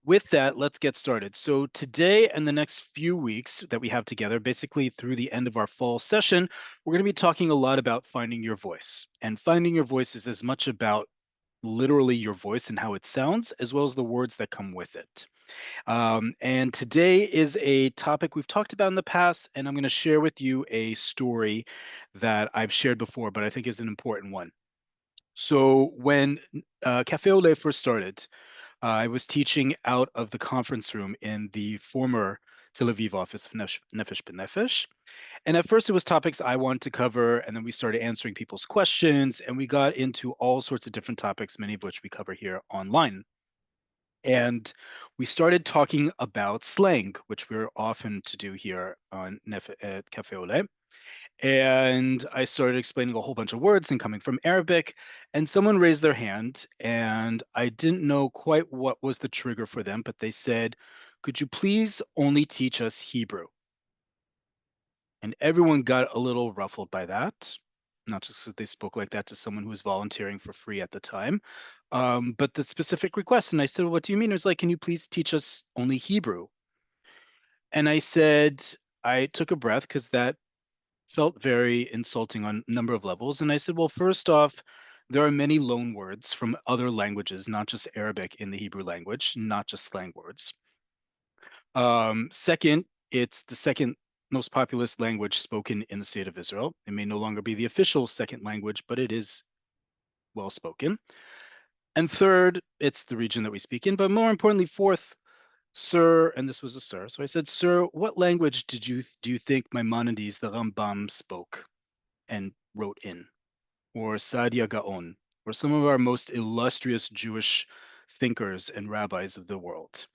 With that, let's get started. So today and the next few weeks that we have together, basically through the end of our fall session, we're going to be talking a lot about finding your voice. And finding your voice is as much about literally your voice and how it sounds, as well as the words that come with it. And today is a topic we've talked about in the past, and I'm going to share with you a story that I've shared before, but I think is an important one. So when Cafe Oleh first started, I was teaching out of the conference room in the former Tel Aviv office of Nefesh B'Nefesh. And at first, it was topics I wanted to cover, and then we started answering people's questions, and we got into all sorts of different topics, many of which we cover here online. And we started talking about slang, which we're often to do here on at Cafe Oleh. And I started explaining a whole bunch of words and coming from Arabic, and someone raised their hand, and I didn't know quite what was the trigger for them, but they said, "Could you please only teach us Hebrew?" And everyone got a little ruffled by that, not just because they spoke like that to someone who was volunteering for free at the time, but the specific request. And I said, "What do you mean?" It was like, "Can you please teach us only Hebrew?" And I said, I took a breath because that felt very insulting on a number of levels. And I said, well, first off, there are many loan words from other languages, not just Arabic in the Hebrew language, not just slang words. Second, it's the second most populous language spoken in the state of Israel. It may no longer be the official second language, but it is well spoken. And third, it's the region that we speak in. But more importantly, fourth, sir, and this was a sir. So I said, sir, what language do you think Maimonides, the Rambam, spoke and wrote in? Or Saadia Gaon, or some of our most illustrious Jewish thinkers and rabbis of the world?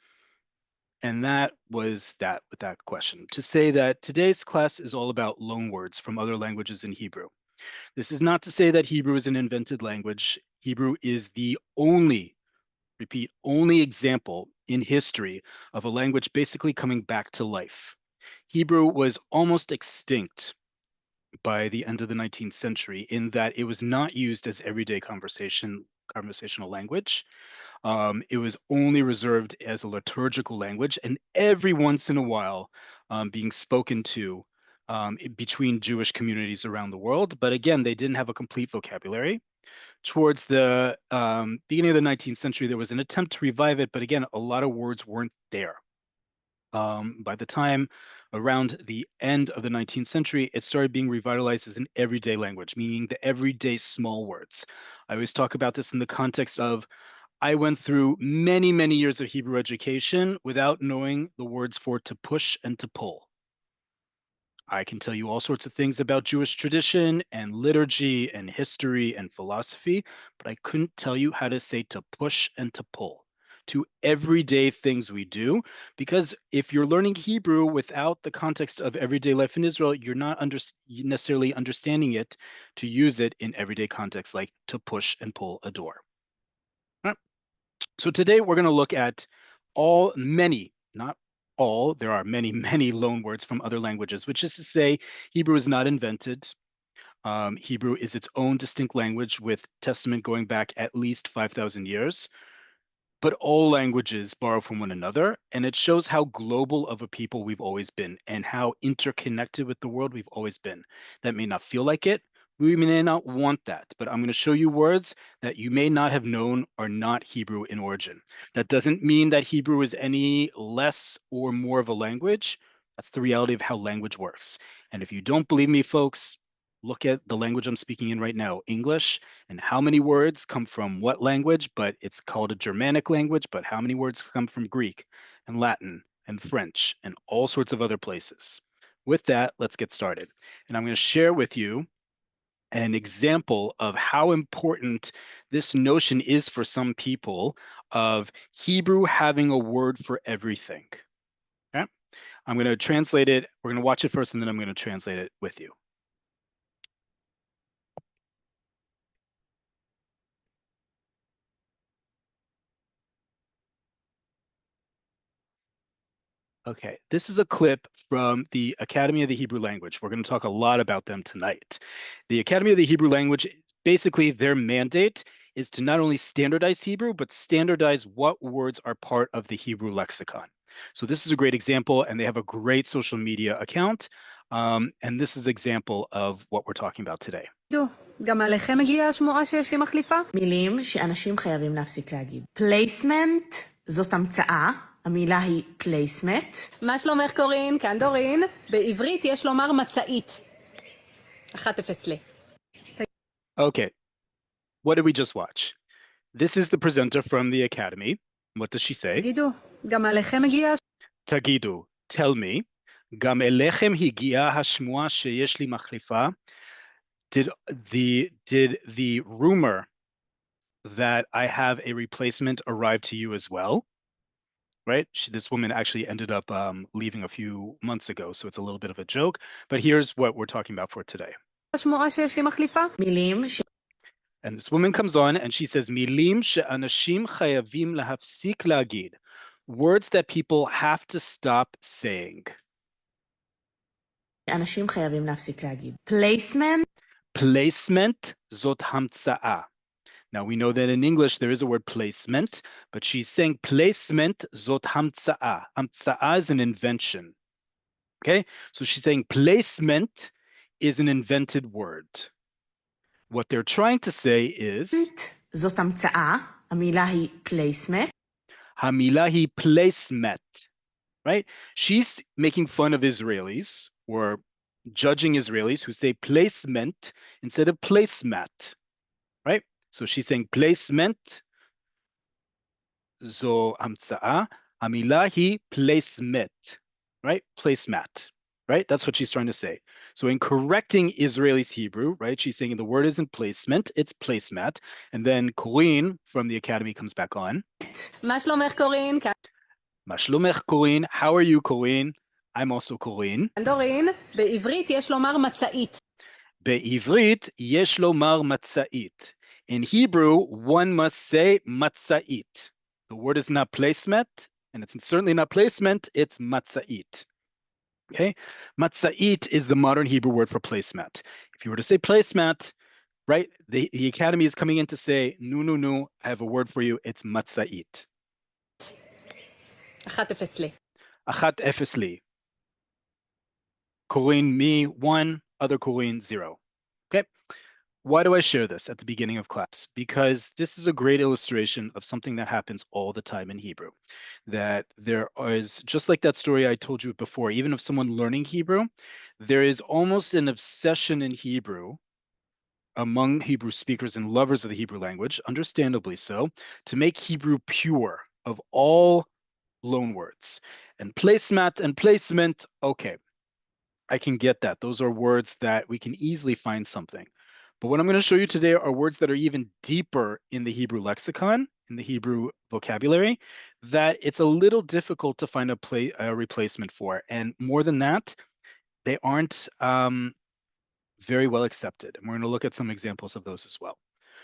And that was that with that question. To say that today's class is all about loanwords from other languages in Hebrew. This is not to say that Hebrew is an invented language. Hebrew is the only, repeat, only example in history of a language basically coming back to life. Hebrew was almost extinct by the end of the 19th century in that it was not used as everyday conversational language. It was only reserved as a liturgical language, and every once in a while being spoken to between Jewish communities around the world. But again, they didn't have a complete vocabulary. Towards the beginning of the 19th century, there was an attempt to revive it, but again, a lot of words weren't there. By the time around the end of the 19th century, it started being revitalized as an everyday language, meaning the everyday small words. I always talk about this in the context of I went through many, many years of Hebrew education without knowing the words for to push and to pull. I can tell you all sorts of things about Jewish tradition and liturgy and history and philosophy, but I couldn't tell you how to say to push and to pull to everyday things we do. Because if you're learning Hebrew without the context of everyday life in Israel, you're not necessarily understanding it to use it in everyday context, like to push and pull a door. All right. So today we're going to look at not all, there are many, many loan words from other languages, which is to say Hebrew is not invented. Hebrew is its own distinct language with Testament going back at least 5,000 years. But all languages borrow from one another, and it shows how global of a people we've always been and how interconnected with the world we've always been. That may not feel like it. We may not want that, but I'm going to show you words that you may not have known are not Hebrew in origin. That doesn't mean that Hebrew is any less or more of a language. That's the reality of how language works. And if you don't believe me, folks, look at the language I'm speaking in right now, English, and how many words come from what language, but it's called a Germanic language, but how many words come from Greek and Latin and French and all sorts of other places. With that, let's get started. And I'm going to share with you an example of how important this notion is for some people of Hebrew having a word for everything. Okay? I'm going to translate it. We're going to watch it first, and then I'm going to translate it with you. Okay, this is a clip from the Academy of the Hebrew Language. We're going to talk a lot about them tonight. The Academy of the Hebrew Language, basically their mandate is to not only standardize Hebrew, but standardize what words are part of the Hebrew lexicon. So this is a great example, and they have a great social media account. And this is an example of what we're talking about today. גם עליכם מגיעה השמועה שיש לי מחליפה? מילים שאנשים חייבים להפסיק להגיד. פלייסמנט זאת המצאה, המילה היא פלייסמט. מה שלומך קורין? כאן דורין. בעברית יש לומר מצאית. 1-0 לי. Okay, what did we just watch? This is the presenter from the academy. What does she say? תגידו, גם עליכם מגיעה... תגידו, tell me, גם אליכם הגיעה השמועה שיש לי מחליפה? Did the rumor that I have a replacement arrive to you as well? Right? This woman actually ended up leaving a few months ago, so it's a little bit of a joke. But here's what we're talking about for today. השמועה שיש לי מחליפה? מילים And this woman comes on and she says, מילים שאנשים חייבים להפסיק להגיד. Words that people have to stop saying. שאנשים חייבים להפסיק להגיד. פלייסמנט. Placement זאת המצאה. Now we know that in English there is a word placement, but she's saying placement זאת המצאה. המצאה is an invention. Okay, so she's saying placement is an invented word. What they're trying to say is זאת המצאה, המילה היא פלייסמט. המילה היא placemat, right? She's making fun of Israelis or judging Israelis who say placement instead of placemat, right? So she's saying placement זו המצאה, המילה היא placemat, right? Placemat, right? That's what she's trying to say. So in correcting Israelis Hebrew, right? She's saying the word isn't placement, it's placemat. And then Corinne from the academy comes back on. מה שלומך קורין? מה שלומך קורין? How are you, Corinne? I'm also Corinne. כאן דורין. בעברית יש לומר מצאית. בעברית יש לומר מצאית. In Hebrew, one must say matzait. The word is not placemat, and it's certainly not placement, it's matzait. Okay? Matzait is the modern Hebrew word for placemat. If you were to say placemat, right, the academy is coming in to say, no, I have a word for you, it's matzait. 1-0 לי. 1-0 לי. Corinne, me, 1, other Corinne, 0. Okay? Why do I share this at the beginning of class? Because this is a great illustration of something that happens all the time in Hebrew. That there is, just like that story I told you before, even of someone learning Hebrew, there is almost an obsession in Hebrew among Hebrew speakers and lovers of the Hebrew language, understandably so, to make Hebrew pure of all loan words. And placemat and placement, okay, I can get that. Those are words that we can easily find something. But what I'm going to show you today are words that are even deeper in the Hebrew lexicon, in the Hebrew vocabulary, that it's a little difficult to find a replacement for. And more than that, they aren't very well accepted. And we're going to look at some examples of those as well.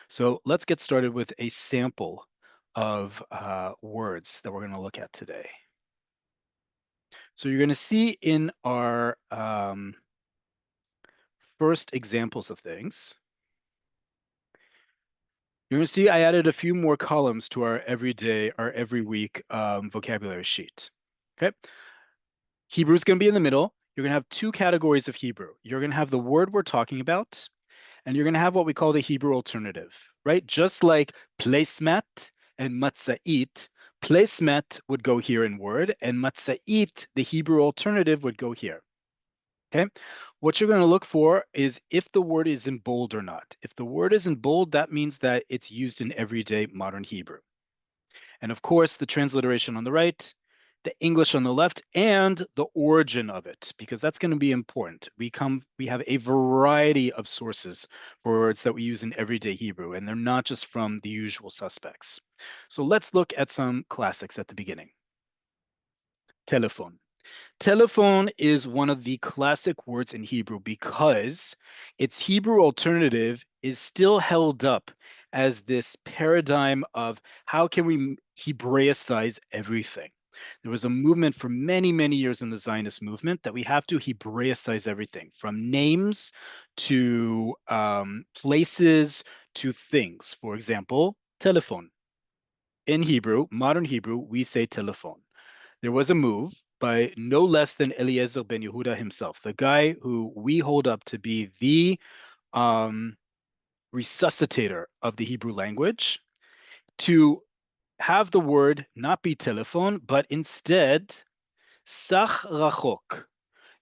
So let's get started with a sample of words that we're going to look at today. So you're going to see in our first examples of things, you're going to see I added a few more columns to our every week vocabulary sheet. Okay. Hebrew is going to be in the middle. You're going to have two categories of Hebrew. You're going to have the word we're talking about, and you're going to have what we call the Hebrew alternative, right? Just like placemat and matzait, placemat would go here in word, and matzait, the Hebrew alternative, would go here. Okay, what you're going to look for is if the word is in bold or not. If the word is in bold, that means that it's used in everyday modern Hebrew. And of course, the transliteration on the right, the English on the left, and the origin of it, because that's going to be important. We have a variety of sources for words that we use in everyday Hebrew, and they're not just from the usual suspects. So let's look at some classics at the beginning. Telephone. Telephone is one of the classic words in Hebrew because its Hebrew alternative is still held up as this paradigm of how can we Hebraicize everything. There was a movement for many, many years in the Zionist movement that we have to Hebraicize everything, from names to places to things. For example, telephone. In Hebrew, modern Hebrew, we say telephone. There was a move by no less than Eliezer ben Yehuda himself, the guy who we hold up to be the um, resuscitator of the Hebrew language, to have the word not be telephone, but instead sach rachok.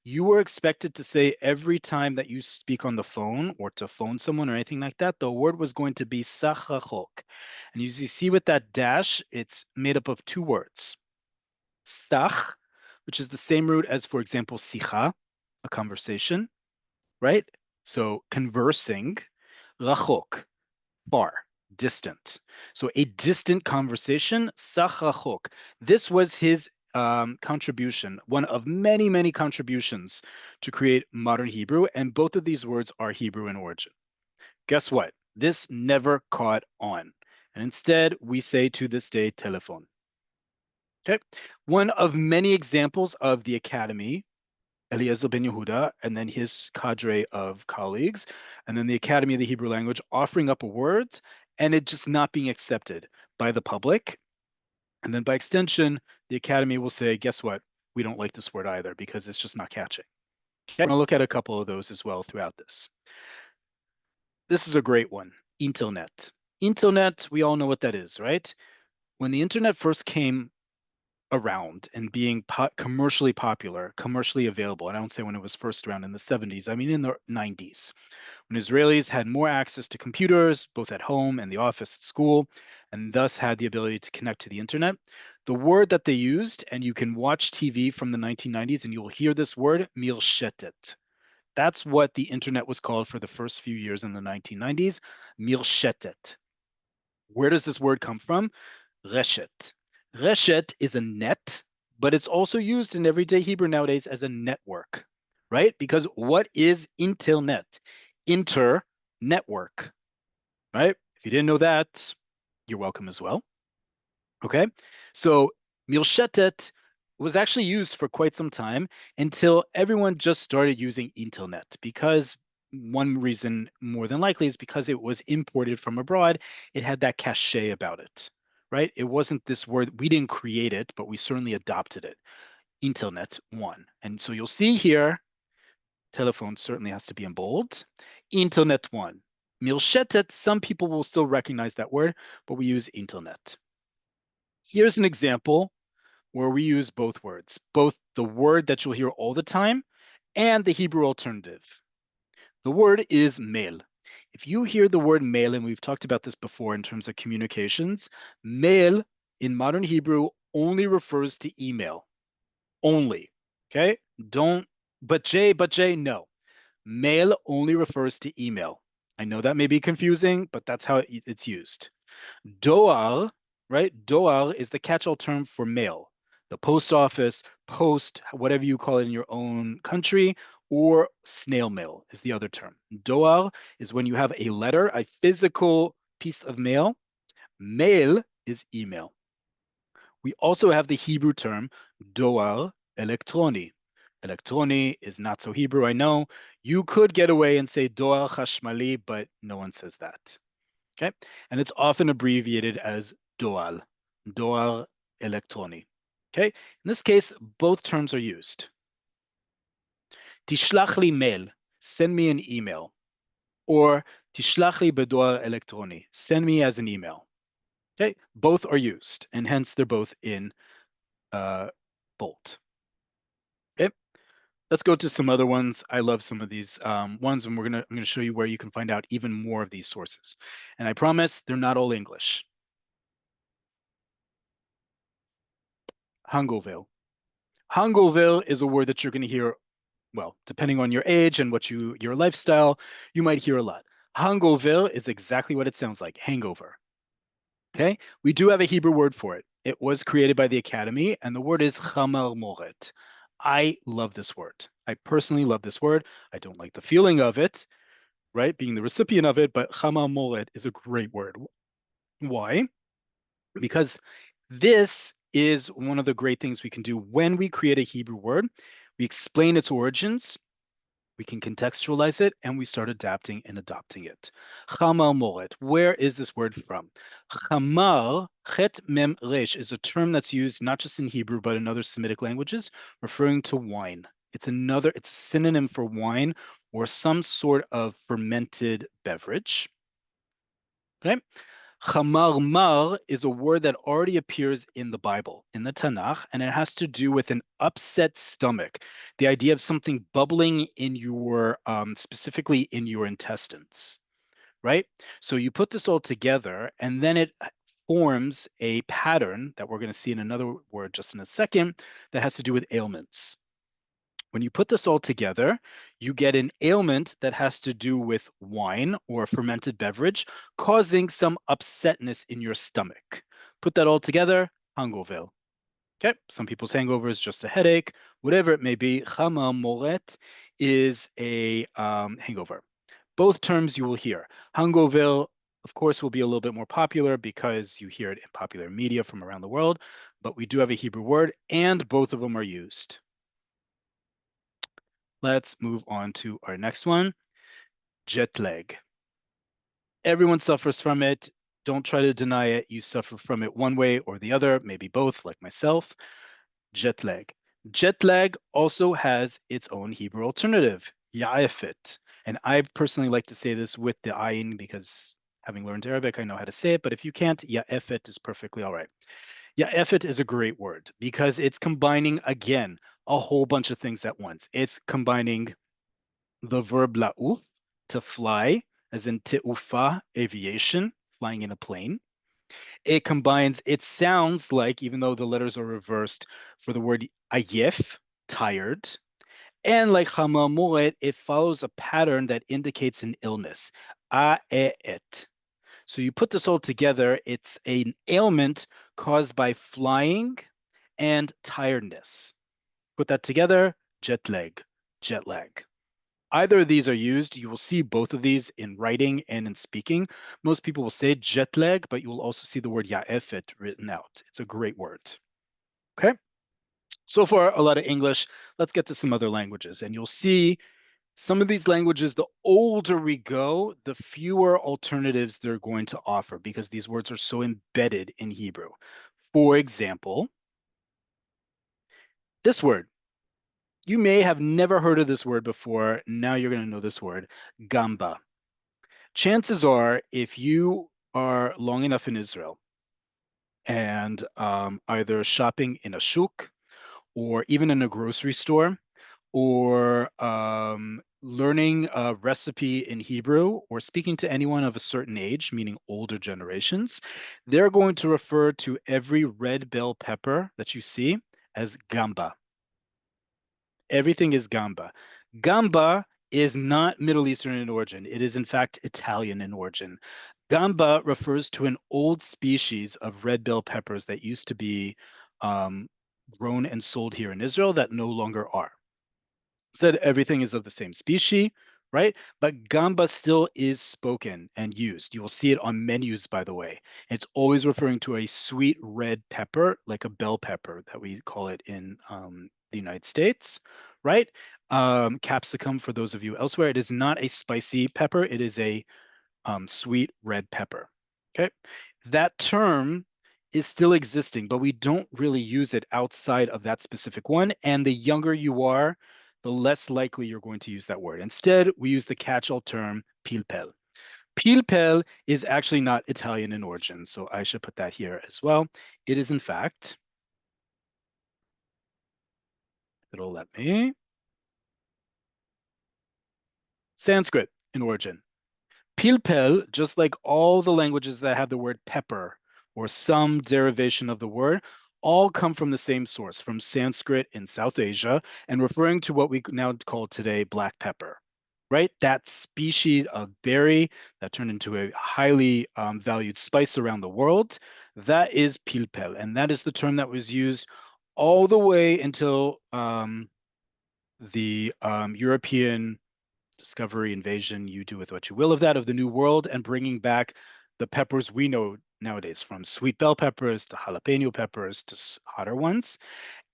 You were expected to say every time that you speak on the phone or to phone someone or anything like that, the word was going to be sach rachok. And as you see with that dash, it's made up of two words. Sach, which is the same root as, for example, sicha, a conversation, right? So conversing, rachok, far, distant. So a distant conversation, sach rachok. This was his contribution, one of many, many contributions to create modern Hebrew, and both of these words are Hebrew in origin. Guess what? This never caught on, and instead we say to this day telephone. Okay, one of many examples of the academy, Eliezer ben Yehuda, and then his cadre of colleagues, and then the Academy of the Hebrew Language offering up a word and it just not being accepted by the public. And then by extension, the Academy will say, guess what? We don't like this word either because it's just not catching. Okay? I'm going to look at a couple of those as well throughout this. This is a great one, internet. Internet, we all know what that is, right? When the internet first came around and being commercially popular, commercially available. And I don't say when it was first around in the 70s, I mean in the 90s, when Israelis had more access to computers, both at home and the office at school, and thus had the ability to connect to the internet. The word that they used, and you can watch TV from the 1990s and you'll hear this word, milshetet. That's what the internet was called for the first few years in the 1990s, milshetet. Where does this word come from? Reshet. Reshet is a net, but it's also used in everyday Hebrew nowadays as a network, right? Because what is internet? Inter network, right? If you didn't know that, you're welcome as well. Okay, so milshetet was actually used for quite some time until everyone just started using internet because one reason more than likely is because it was imported from abroad. It had that cachet about it, right? It wasn't this word, we didn't create it, but we certainly adopted it. Internet one. And so you'll see here, telephone certainly has to be in bold. Internet one. Milshetet, some people will still recognize that word, but we use internet. Here's an example where we use both words, both the word that you'll hear all the time and the Hebrew alternative. The word is mail. If you hear the word mail, and we've talked about this before in terms of communications, mail in modern Hebrew only refers to email. Only. Okay? Don't, but J, no. Mail only refers to email. I know that may be confusing, but that's how it's used. Doar, right? Doar is the catch-all term for mail. The post office, post, whatever you call it in your own country, or snail mail is the other term. Doar is when you have a letter, a physical piece of mail. Mail is email. We also have the Hebrew term doar elektroni. Elektroni is not so Hebrew, I know. You could get away and say doar chashmali, but no one says that. Okay, and it's often abbreviated as doal, doar elektroni. Okay, in this case, both terms are used. Tishlach li mail, send me an email, or tishlach li bedoar elektroni, send me as an email. Okay, both are used, and hence they're both in bold. Okay, let's go to some other ones. I love some of these ones, and I'm gonna show you where you can find out even more of these sources. And I promise they're not all English. Hungoville. Hungoville is a word that you're going to hear, well, depending on your age and your lifestyle, you might hear a lot. Hungoville is exactly what it sounds like, hangover. Okay, we do have a Hebrew word for it. It was created by the Academy, and the word is chamar moret. I love this word. I personally love this word. I don't like the feeling of it, right, being the recipient of it, but chamar moret is a great word. Why? Because this is one of the great things we can do when we create a Hebrew word. We explain its origins, We can contextualize it, and we start adapting and adopting it. Chamar moret. Where is this word from? Chamar, chet mem resh, is a term that's used not just in Hebrew, but in other Semitic languages, referring to wine. It's a synonym for wine or some sort of fermented beverage. Okay? Chamar mar is a word that already appears in the Bible, in the Tanakh, and it has to do with an upset stomach, the idea of something bubbling in your, specifically in your intestines, right? So you put this all together, and then it forms a pattern that we're going to see in another word just in a second that has to do with ailments. When you put this all together, you get an ailment that has to do with wine or a fermented beverage, causing some upsetness in your stomach. Put that all together, hangover. Okay, some people's hangover is just a headache, whatever it may be. Chama moret is a hangover. Both terms you will hear. Hangover, of course, will be a little bit more popular because you hear it in popular media from around the world, but we do have a Hebrew word, and both of them are used. Let's move on to our next one, jet lag. Everyone suffers from it. Don't try to deny it. You suffer from it one way or the other, maybe both, like myself. Jet lag. Jet lag also has its own Hebrew alternative, ya'efet. And I personally like to say this with the ayin because having learned Arabic, I know how to say it. But if you can't, ya'efet is perfectly all right. Ya'efet is a great word because it's combining, again, a whole bunch of things at once. It's combining the verb la'uf, to fly, as in te'ufa, aviation, flying in a plane. It sounds like, even though the letters are reversed for the word ayef, tired, and like chamamuret, it follows a pattern that indicates an illness, a'et. So you put this all together, it's an ailment caused by flying and tiredness. Put that together, jet lag, jet lag. Either of these are used. You will see both of these in writing and in speaking. Most people will say jet lag, but you will also see the word ya'efet written out. It's a great word. Okay. So far, a lot of English. Let's get to some other languages. And you'll see some of these languages, the older we go, the fewer alternatives they're going to offer because these words are so embedded in Hebrew. For example, this word. You may have never heard of this word before. Now you're going to know this word, gamba. Chances are, if you are long enough in Israel and either shopping in a shuk or even in a grocery store or learning a recipe in Hebrew or speaking to anyone of a certain age, meaning older generations, they're going to refer to every red bell pepper that you see as gamba. Everything is gamba. Gamba is not Middle Eastern in origin. It is, in fact, Italian in origin. Gamba refers to an old species of red bell peppers that used to be grown and sold here in Israel that no longer are. Said everything is of the same species, right? But gamba still is spoken and used. You will see it on menus, by the way. It's always referring to a sweet red pepper, like a bell pepper that we call it in the United States, right? Capsicum, for those of you elsewhere, it is not a spicy pepper. It is a sweet red pepper. Okay, that term is still existing, but we don't really use it outside of that specific one. And the younger you are, the less likely you're going to use that word. Instead, we use the catch-all term pilpel. Pilpel is actually not Italian in origin, so I should put that here as well. It is, in fact, it'll let me, Sanskrit in origin. Pilpel, just like all the languages that have the word pepper or some derivation of the word, all come from the same source, from Sanskrit in South Asia, and referring to what we now call today black pepper, right? That species of berry that turned into a highly valued spice around the world, that is pilpel, and that is the term that was used all the way until the European discovery, invasion, you do with what you will of that, of the New World, and bringing back the peppers we know nowadays, from sweet bell peppers to jalapeno peppers to hotter ones.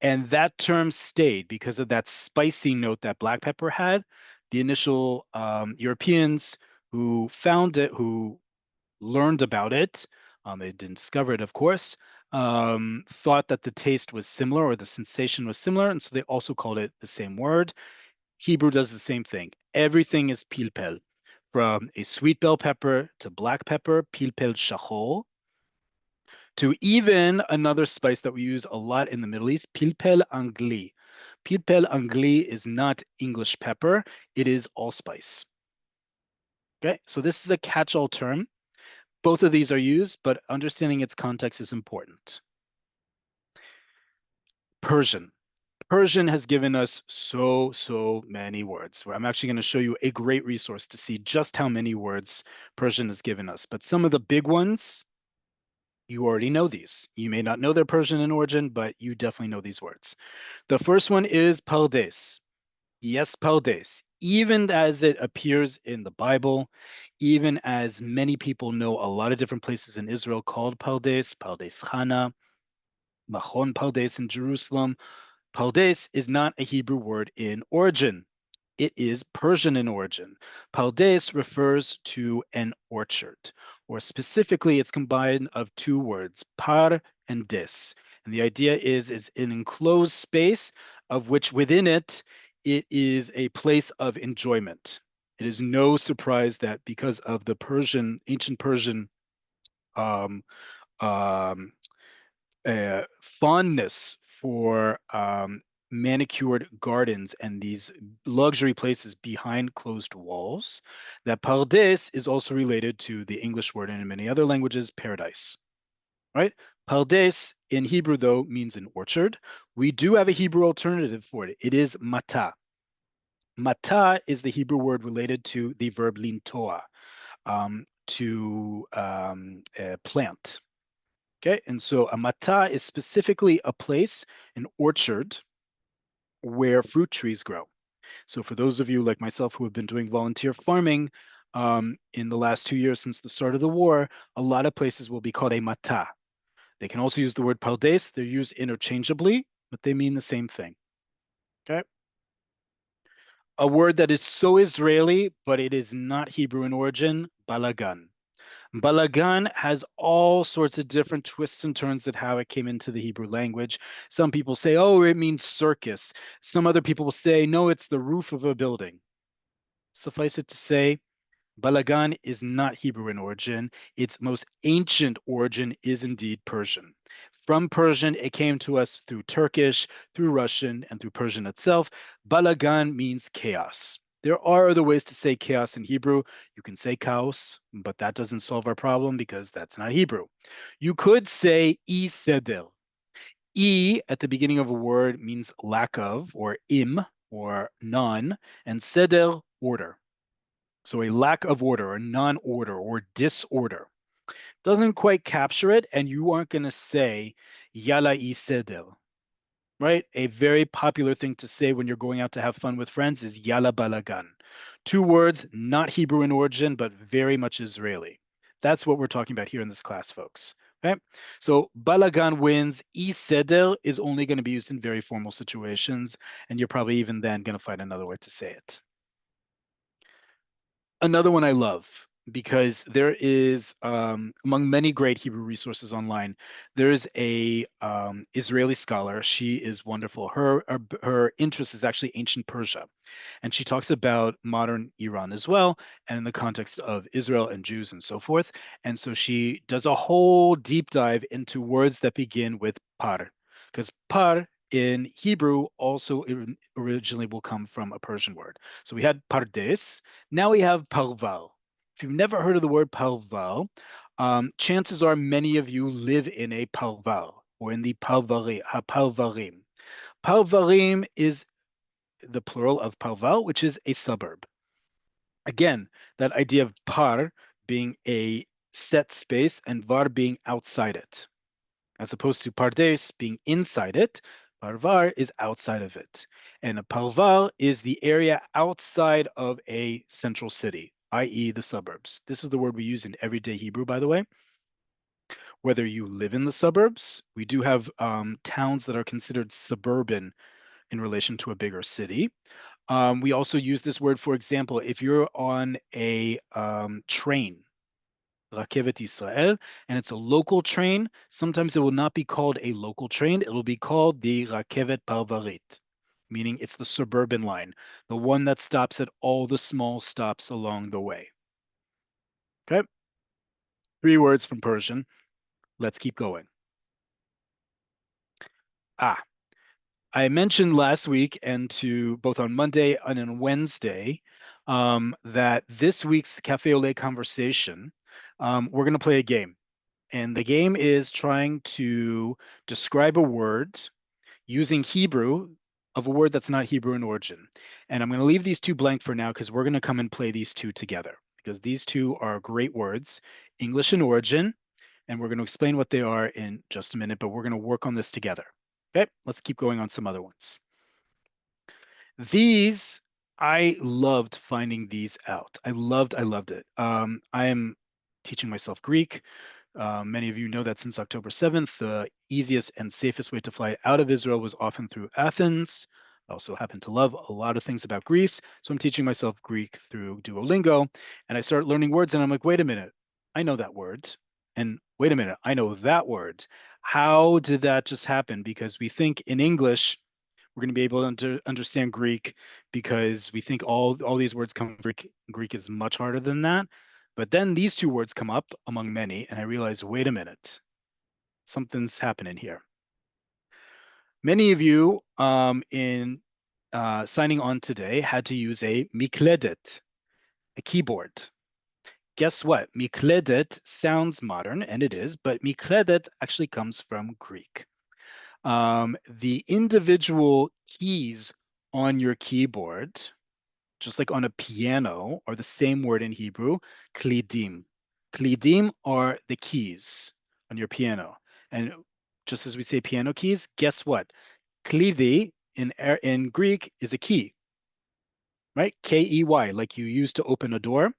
And that term stayed because of that spicy note that black pepper had. The initial Europeans who found it, who learned about it, they didn't discover it, of course, thought that the taste was similar or the sensation was similar, and so they also called it the same word. Hebrew does the same thing. Everything is pilpel, from a sweet bell pepper to black pepper, pilpel shachol, to even another spice that we use a lot in the Middle East, pilpel angli. Pilpel angli is not English pepper, it is allspice. Okay, so this is a catch-all term. Both of these are used, but understanding its context is important. Persian. Persian has given us so many words. I'm actually going to show you a great resource to see just how many words Persian has given us. But some of the big ones, you already know these. You may not know their Persian in origin, but you definitely know these words. The first one is Pardes. Yes, Pardes. Even as it appears in the Bible, even as many people know a lot of different places in Israel called Pardes, Pardes Chana, Machon Pardes in Jerusalem, Pardes is not a Hebrew word in origin. It is Persian in origin. Pardes refers to an orchard, or specifically, it's combined of two words, par and des. And the idea is an enclosed space of which within it, it is a place of enjoyment. It is no surprise that because of the ancient Persian um, um, fondness for manicured gardens and these luxury places behind closed walls, that pardes is also related to the English word and in many other languages, paradise, right? Pardes in Hebrew, though, means an orchard. We do have a Hebrew alternative for it. It is mata. Mata is the Hebrew word related to the verb lintoa, to plant. Okay, and so a mata is specifically a place, an orchard, where fruit trees grow. So for those of you like myself who have been doing volunteer farming in the last 2 years since the start of the war, a lot of places will be called a mata. They can also use the word paldes. They're used interchangeably, but they mean the same thing. Okay. A word that is so Israeli, but it is not Hebrew in origin, balagan. Balagan has all sorts of different twists and turns at how it came into the Hebrew language. Some people say, oh, it means circus. Some other people will say, no, it's the roof of a building. Suffice it to say, Balagan is not Hebrew in origin. Its most ancient origin is indeed Persian. From Persian, it came to us through Turkish, through Russian, and through Persian itself. Balagan means chaos. There are other ways to say chaos in Hebrew. You can say chaos, but that doesn't solve our problem because that's not Hebrew. You could say seder. At the beginning of a word means lack of, or im, or none, and seder, order. So a lack of order, or non-order, or disorder. Doesn't quite capture it, and you aren't going to say yala seder, right? A very popular thing to say when you're going out to have fun with friends is yala balagan. Two words, not Hebrew in origin, but very much Israeli. That's what we're talking about here in this class, folks. Okay, so balagan wins. Seder is only going to be used in very formal situations, and you're probably even then going to find another way to say it. Another one I love because there is among many great Hebrew resources online, there is a Israeli scholar. She is wonderful. Her interest is actually ancient Persia, and she talks about modern Iran as well, and in the context of Israel and Jews and so forth. And so she does a whole deep dive into words that begin with par, because par in Hebrew also originally will come from a Persian word. So we had pardes. Now we have parval. If you've never heard of the word parval, chances are many of you live in a parval or in the parvarim. Parvarim is the plural of parval, which is a suburb. Again, that idea of par being a set space and var being outside it, as opposed to pardes being inside it. Parvar is outside of it. And a parval is the area outside of a central city, i.e. the suburbs. This is the word we use in everyday Hebrew, by the way. Whether you live in the suburbs, we do have towns that are considered suburban in relation to a bigger city. We also use this word, for example, if you're on a train, Rakevet Israel, and it's a local train, sometimes it will not be called a local train, it will be called the Rakevet Parvarit, meaning it's the suburban line, the one that stops at all the small stops along the way. Okay? 3 words from Persian. Let's keep going. I mentioned last week and to both on Monday and on Wednesday that this week's Cafe Oleh conversation, we're going to play a game. And the game is trying to describe a word using Hebrew of a word that's not Hebrew in origin. And I'm going to leave these two blank for now because we're going to come and play these two together because these two are great words, English in origin, and we're going to explain what they are in just a minute, but we're going to work on this together. Okay, let's keep going on some other ones. These, I loved finding these out. I loved it. I am teaching myself Greek. Many of you know that since October 7th, the easiest and safest way to fly out of Israel was often through Athens. I also happen to love a lot of things about Greece, so I'm teaching myself Greek through Duolingo, and I start learning words, and I'm like, wait a minute, I know that word, and wait a minute, I know that word. How did that just happen? Because we think in English, we're going to be able to understand Greek because we think all these words come from Greek. Greek is much harder than that. But then these two words come up among many, and I realized, wait a minute, something's happening here. Many of you in signing on today had to use a mikledet, a keyboard. Guess what? Mikledet sounds modern, and it is, but mikledet actually comes from Greek. The individual keys on your keyboard, just like on a piano, are the same word in Hebrew, klidim. Klidim are the keys on your piano. And just as we say piano keys, guess what? Klidi in Greek is a key, right? K-E-Y, like you use to open a door.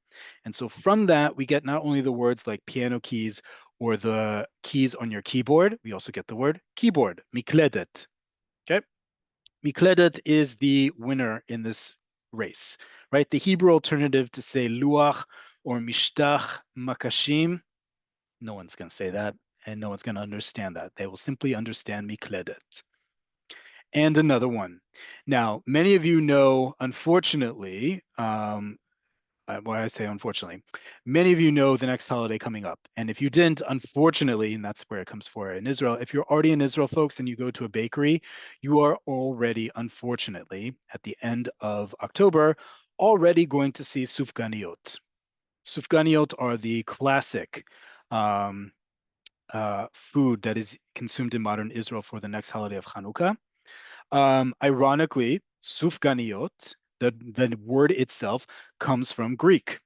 And so from that, we get not only the words like piano keys or the keys on your keyboard, we also get the word keyboard, mikledet. Okay? Mikledet is the winner in this race, right? The Hebrew alternative to say luach or mishtach makashim, no one's going to say that, and no one's going to understand that. They will simply understand mikledet. And another one. Now, many of you know, unfortunately, why I say unfortunately, many of you know the next holiday coming up. And if you didn't, unfortunately, and that's where it comes for in Israel, if you're already in Israel, folks, and you go to a bakery, you are already, unfortunately, at the end of October, already going to see sufganiyot. Sufganiyot are the classic food that is consumed in modern Israel for the next holiday of Hanukkah. Ironically, sufganiyot, the word itself, comes from Greek.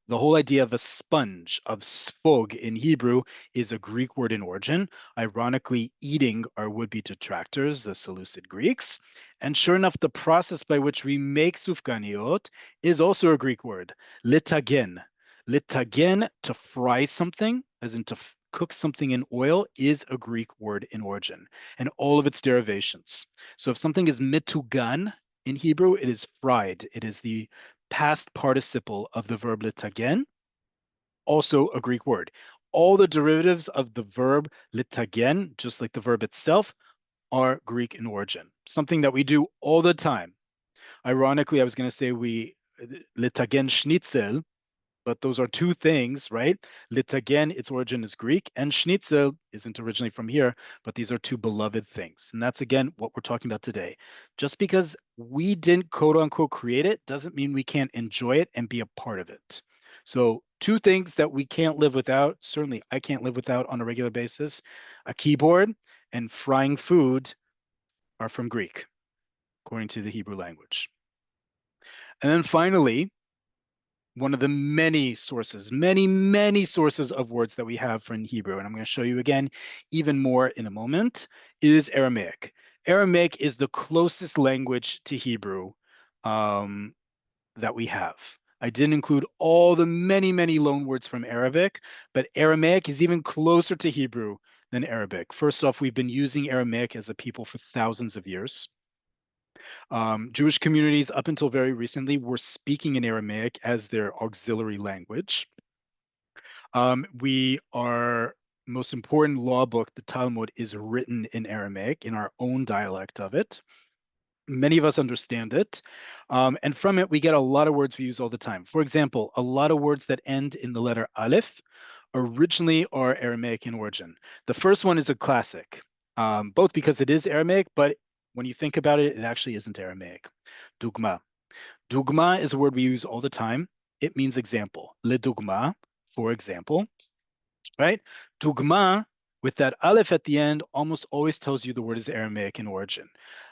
The whole idea of a sponge, of sfog in Hebrew, is a Greek word in origin. Ironically, eating our would-be detractors, the Seleucid Greeks. And sure enough, the process by which we make sufganiot is also a Greek word, litagen. Litagen, to fry something, as in to cook something in oil, is a Greek word in origin, and all of its derivations. So if something is mitugan in Hebrew, it is fried. It is the past participle of the verb litagen, also a Greek word. All the derivatives of the verb litagen, just like the verb itself, are Greek in origin, something that we do all the time. Ironically, I was going to say litagen schnitzel, but those are two things, right? Litagen, its origin is Greek, and schnitzel isn't originally from here, but these are two beloved things. And that's, again, what we're talking about today. Just because we didn't quote unquote create it doesn't mean we can't enjoy it and be a part of it. So two things that we can't live without, certainly I can't live without on a regular basis, a keyboard and frying food are from Greek, according to the Hebrew language. And then finally, one of the many sources, many sources of words that we have in Hebrew, and I'm going to show you again even more in a moment, is Aramaic. Aramaic is the closest language to Hebrew that we have. I didn't include all the many loan words from Arabic, but Aramaic is even closer to Hebrew than Arabic. First off, we've been using Aramaic as a people for thousands of years. Jewish communities up until very recently were speaking in Aramaic as their auxiliary language. Our most important law book, the Talmud, is written in Aramaic, in our own dialect of it. Many of us understand it. And from it, we get a lot of words we use all the time. For example, a lot of words that end in the letter Aleph originally are Aramaic in origin. The first one is a classic, both because it is Aramaic, but when you think about it, it actually isn't Aramaic. Dugma. Dugma is a word we use all the time. It means example. Le dugma, for example, right? Dugma, with that aleph at the end, almost always tells you the word is Aramaic in origin.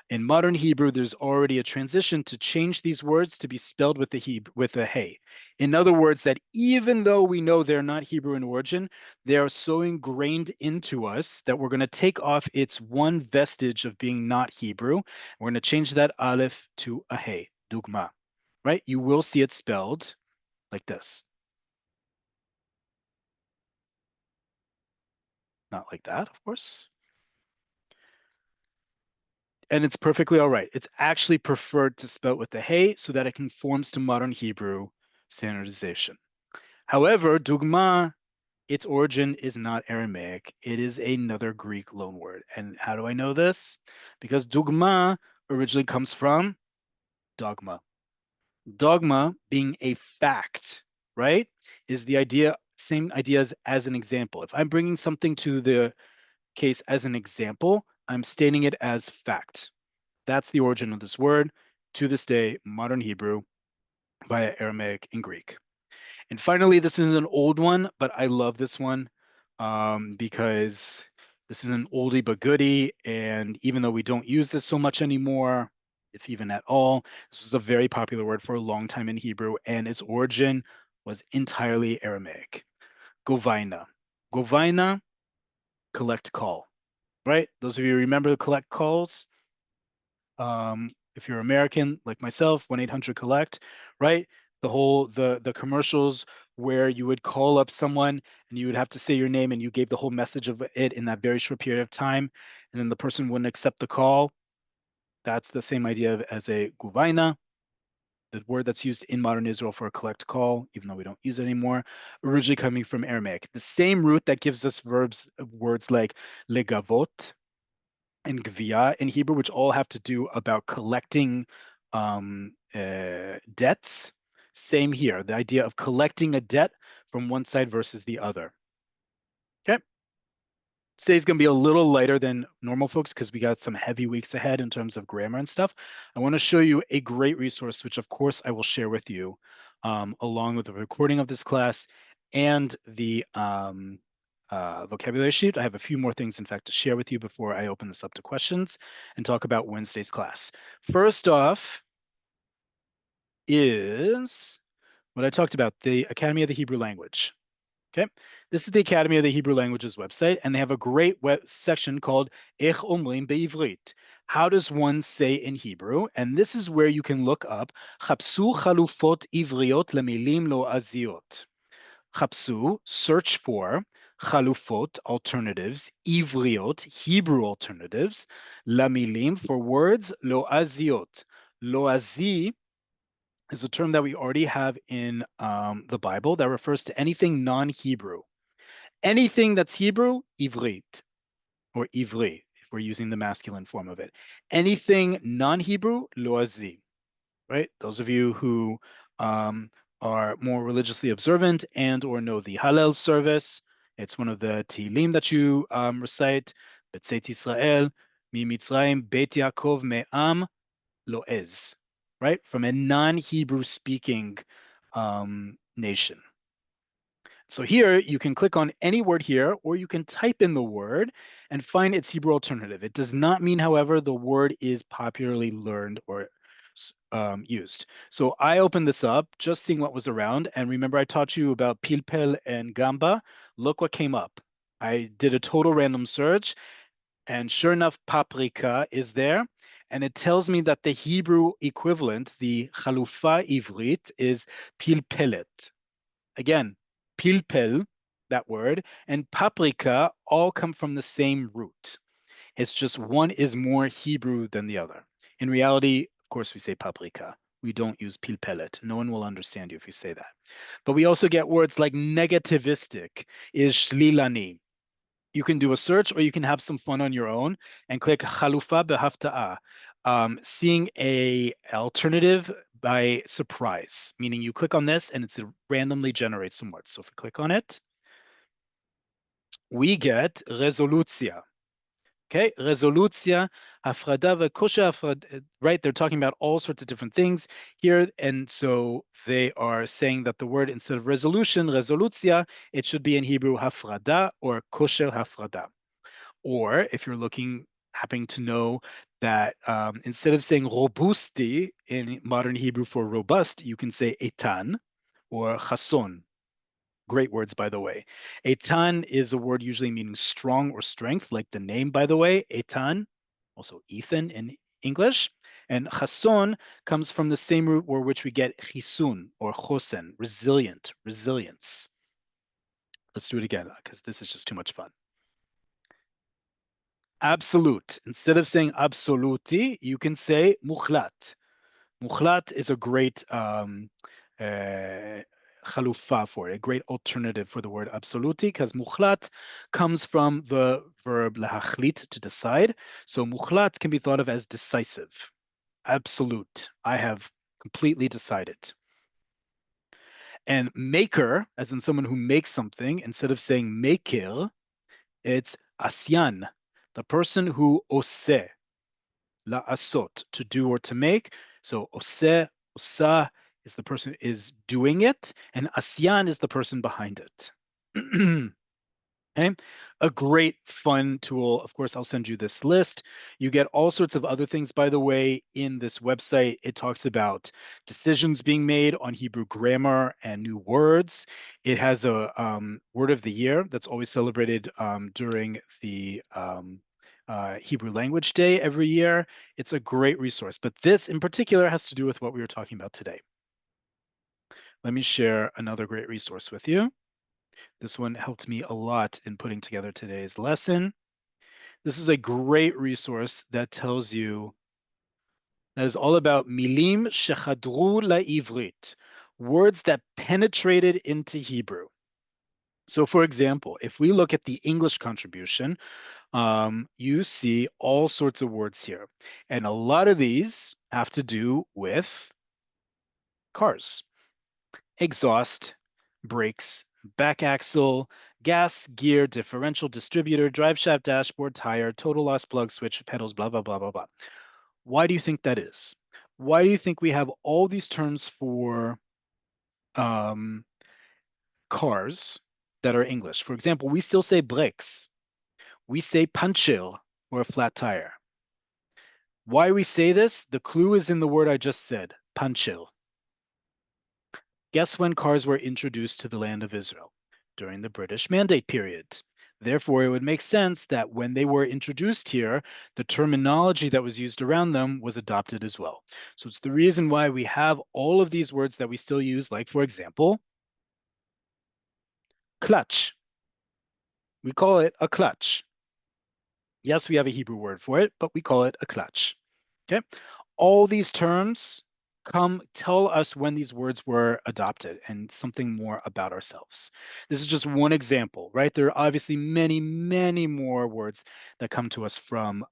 In modern Hebrew, there's already a transition to change these words to be spelled with a hey. In other words, that even though we know they're not Hebrew in origin, they are so ingrained into us that we're going to take off its one vestige of being not Hebrew. We're going to change that aleph to a hey, dugma, right? You will see it spelled like this. Not like that, of course. And it's perfectly all right. It's actually preferred to spell it with the hey so that it conforms to modern Hebrew standardization. However, dugma, its origin is not Aramaic. It is another Greek loanword. And how do I know this? Because dugma originally comes from dogma. Dogma being a fact, right, is the idea, same idea as an example. If I'm bringing something to the case as an example, I'm stating it as fact. That's the origin of this word. To this day, modern Hebrew via Aramaic and Greek. And finally, this is an old one, but I love this one because this is an oldie but goodie. And even though we don't use this so much anymore, if even at all, this was a very popular word for a long time in Hebrew, and its origin was entirely Aramaic. Govaina. Govaina, collect call, right? Those of you who remember the collect calls, if you're American like myself, 1-800-collect, right? The commercials where you would call up someone and you would have to say your name and you gave the whole message of it in that very short period of time, and then the person wouldn't accept the call. That's the same idea as a guvaina, the word that's used in modern Israel for a collect call, even though we don't use it anymore, originally coming from Aramaic. The same root that gives us words like legavot, and gvia in Hebrew, which all have to do about collecting debts. Same here, the idea of collecting a debt from one side versus the other. Okay. Today's going to be a little lighter than normal, folks, because we got some heavy weeks ahead in terms of grammar and stuff. I want to show you a great resource, which of course I will share with you along with the recording of this class and the vocabulary sheet. I have a few more things, in fact, to share with you before I open this up to questions and talk about Wednesday's class. First off is what I talked about, the Academy of the Hebrew Language. Okay, this is the Academy of the Hebrew Languages website, and they have a great web section called Ech Omrim Be'ivrit. How does one say in Hebrew? And this is where you can look up Chapsu Chalufot Ivriot Lemilim Lo'aziot. Chapsu, search for Chalufot, alternatives, Ivriot, Hebrew alternatives, Lamilim, for words, Lo'aziot. Lo'azi is a term that we already have in the Bible that refers to anything non-Hebrew. Anything that's Hebrew, ivrit, or ivri, if we're using the masculine form of it. Anything non-Hebrew, loazi, right? Those of you who are more religiously observant and or know the Hallel service, it's one of the Tehillim that you recite, Betzeit Israel, Mi Mitzrayim, Beit Yaakov, Me'am, Loez, right? From a non-Hebrew speaking nation. So here you can click on any word here, or you can type in the word and find its Hebrew alternative. It does not mean, however, the word is popularly learned or used. So I opened this up, just seeing what was around. And remember, I taught you about pilpel and gamba. Look what came up. I did a total random search, and sure enough, paprika is there. And it tells me that the Hebrew equivalent, the chalufa ivrit, is pilpelet. Again, pilpel, that word, and paprika all come from the same root. It's just one is more Hebrew than the other. In reality, of course, we say paprika. We don't use pilpelet. No one will understand you if you say that. But we also get words like negativistic is shlilani. You can do a search or you can have some fun on your own and click chalufa behafta'a, seeing a alternative by surprise, meaning you click on this and it's randomly generates some words. So if we click on it, we get resolutia. Okay, resolutia, hafrada v'kosher hafrada, right? They're talking about all sorts of different things here. And so they are saying that the word, instead of resolution, resolutia, it should be in Hebrew hafrada or kosher hafrada. Or if you're happening to know that instead of saying robusti in modern Hebrew for robust, you can say etan or chason. Great words, by the way. Etan is a word usually meaning strong or strength, like the name, by the way, Etan, also Ethan in English. And chason comes from the same root word which we get chisun or chosen, resilient, resilience. Let's do it again, because this is just too much fun. Absolute. Instead of saying absoluti, you can say mukhlat. Mukhlat is a great chalufa for it, a great alternative for the word absoluti, because mukhlat comes from the verb lahachlit, to decide. So mukhlat can be thought of as decisive, absolute. I have completely decided. And maker, as in someone who makes something, instead of saying mekir, it's asyan, the person who oseh, la'asot, to do or to make. So oseh, osa is the person is doing it, and asyan is the person behind it. Okay, a great fun tool. Of course, I'll send you this list. You get all sorts of other things, by the way, in this website. It talks about decisions being made on Hebrew grammar and new words. It has a word of the year that's always celebrated during the Hebrew Language Day every year. It's a great resource, but this in particular has to do with what we were talking about today. Let me share another great resource with you. This one helped me a lot in putting together today's lesson. This is a great resource that tells you, that is all about milim shechadru la'ivrit, words that penetrated into Hebrew. So for example, if we look at the English contribution, you see all sorts of words here. And a lot of these have to do with cars. Exhaust, brakes, back axle, gas, gear, differential, distributor, drive shaft, dashboard, tire, total loss, plug, switch, pedals, blah, blah, blah, blah, blah. Why do you think that is? Why do you think we have all these terms for cars that are English? For example, we still say brakes. We say puncture or a flat tire. Why we say this? The clue is in the word I just said, puncture. Guess when cars were introduced to the land of Israel? During the British Mandate period. Therefore, it would make sense that when they were introduced here, the terminology that was used around them was adopted as well. So it's the reason why we have all of these words that we still use, like, for example, clutch. We call it a clutch. Yes, we have a Hebrew word for it, but we call it a clutch. Okay. All these terms tell us when these words were adopted and something more about ourselves. This is just one example, right? There are obviously many, many more words that come to us from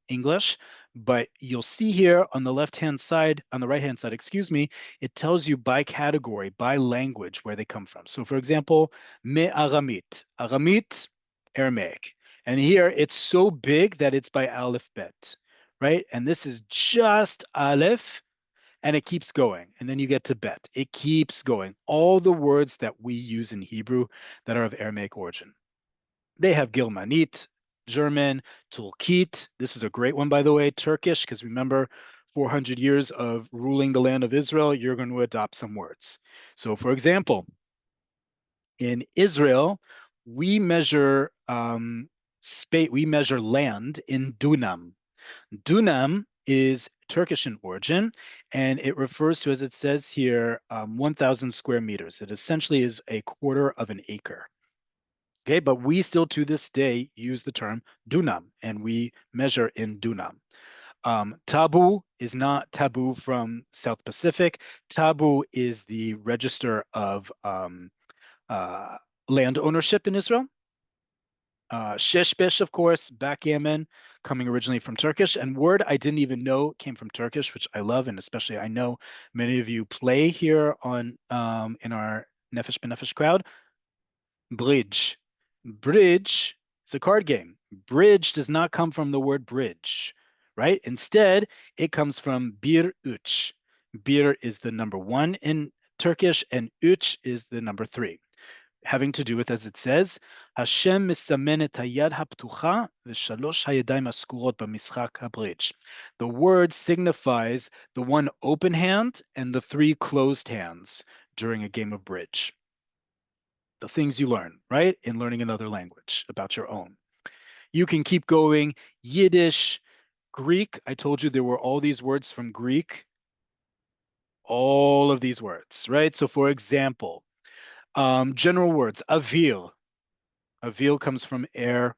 English, but you'll see here on the left-hand side, on the right-hand side, excuse me, it tells you by category, by language, where they come from. So for example, me Aramit. Aramit, Aramaic. And here it's so big that it's by Aleph Bet, right? And this is just Aleph, and it keeps going. And then you get to Bet. It keeps going. All the words that we use in Hebrew that are of Aramaic origin. They have Gilmanit, German, Tulkit. This is a great one, by the way, Turkish, because remember, 400 years of ruling the land of Israel, you're going to adopt some words. So for example, in Israel, we measure we measure land in dunam. Dunam is Turkish in origin, and it refers to, as it says here, 1,000 square meters. It essentially is a quarter of an acre. Okay, but we still to this day use the term dunam, and we measure in dunam. Tabu is not taboo from South Pacific. Tabu is the register of uh, land ownership in Israel. Sheshbesh, of course, backgammon, coming originally from Turkish. And word I didn't even know came from Turkish, which I love, and especially I know many of you play here on in our Nefesh B'Nefesh crowd. Bridge. Bridge is a card game. Bridge does not come from the word bridge, right? Instead, it comes from bir üç. Bir is the number one in Turkish, and üç is the number three, having to do with, as it says, Hashem misamen et hayad haptucha v'shalosh hayadayim askurot b'mischak habridge. The word signifies the one open hand and the three closed hands during a game of bridge. The things you learn, right, in learning another language about your own. You can keep going. Yiddish, Greek. I told you there were all these words from Greek. All of these words, right? So for example, general words, avil. Avil comes from air.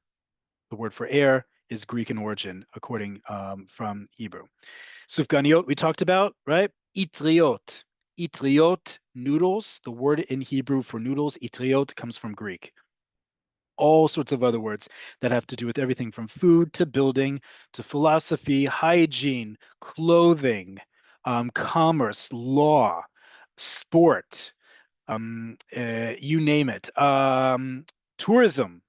The word for air is Greek in origin, according from Hebrew. Sufganiot, we talked about, right? Itriot. Itriot, noodles. The word in Hebrew for noodles, itriot, comes from Greek. All sorts of other words that have to do with everything from food to building to philosophy, hygiene, clothing, commerce, law, sport, you name it. Tourism,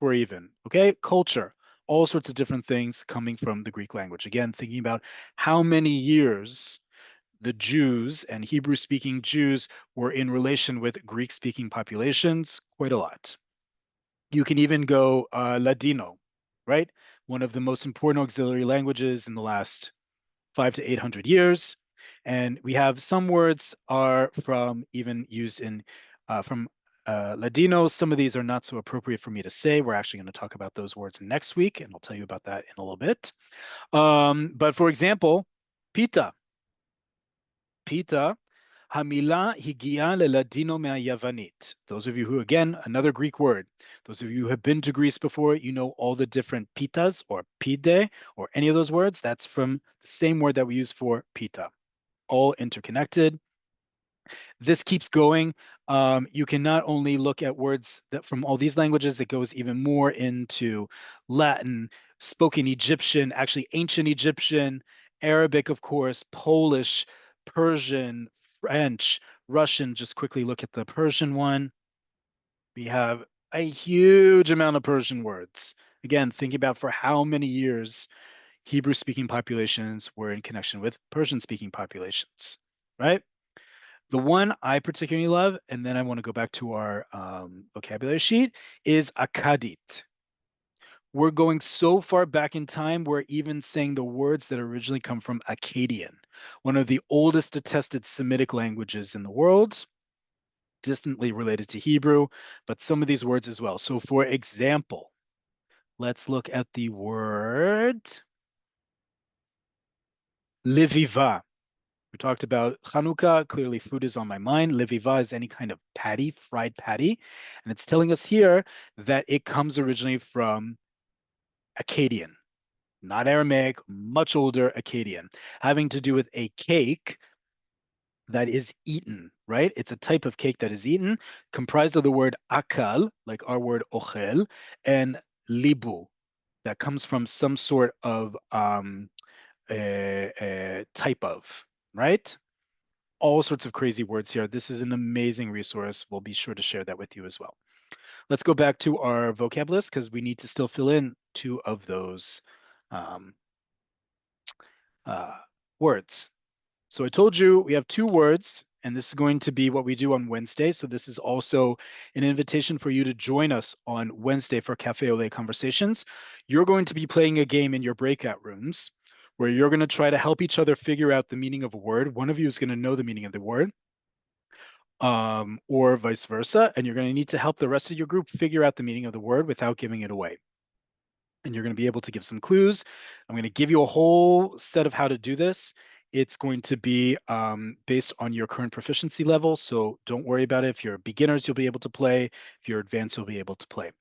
or even, okay, culture, all sorts of different things coming from the Greek language. Again, thinking about how many years the Jews and Hebrew-speaking Jews were in relation with Greek-speaking populations, quite a lot. You can even go Ladino, right? One of the most important auxiliary languages in the last 500 to 800 years. And we have some words are from even used in from Ladino. Some of these are not so appropriate for me to say. We're actually going to talk about those words next week, and I'll tell you about that in a little bit. But for example, pita. Pita, Hamila higia leladino me'ayavanit. Those of you who, again, another Greek word. Those of you who have been to Greece before, you know all the different pitas or pide or any of those words. That's from the same word that we use for pita. All interconnected. This keeps going. You can not only look at words that from all these languages, it goes even more into Latin, spoken Egyptian, actually ancient Egyptian, Arabic, of course, Polish, Persian, French, Russian. Just quickly look at the Persian one. We have a huge amount of Persian words. Again, thinking about for how many years Hebrew-speaking populations were in connection with Persian-speaking populations, right? The one I particularly love, and then I want to go back to our vocabulary sheet, is Akkadit. We're going so far back in time, we're even saying the words that originally come from Akkadian, one of the oldest attested Semitic languages in the world, distantly related to Hebrew, but some of these words as well. So for example, let's look at the word leviva. We talked about Chanukah. Clearly, food is on my mind. Leviva is any kind of patty, fried patty. And it's telling us here that it comes originally from Akkadian, not Aramaic, much older Akkadian, having to do with a cake that is eaten, right? It's a type of cake that is eaten, comprised of the word akal, like our word ochel, and libu, that comes from some sort of type of, right? All sorts of crazy words here. This is an amazing resource. We'll be sure to share that with you as well. Let's go back to our vocab list because we need to still fill in two of those words. So I told you we have two words, and this is going to be what we do on Wednesday. So this is also an invitation for you to join us on Wednesday for Cafe Oleh Conversations. You're going to be playing a game in your breakout rooms where you're going to try to help each other figure out the meaning of a word. One of you is going to know the meaning of the word, or vice versa, and you're going to need to help the rest of your group figure out the meaning of the word without giving it away. And you're going to be able to give some clues. I'm going to give you a whole set of how to do this. It's going to be based on your current proficiency level, so don't worry about it. If you're beginners, you'll be able to play. If you're advanced, you'll be able to play.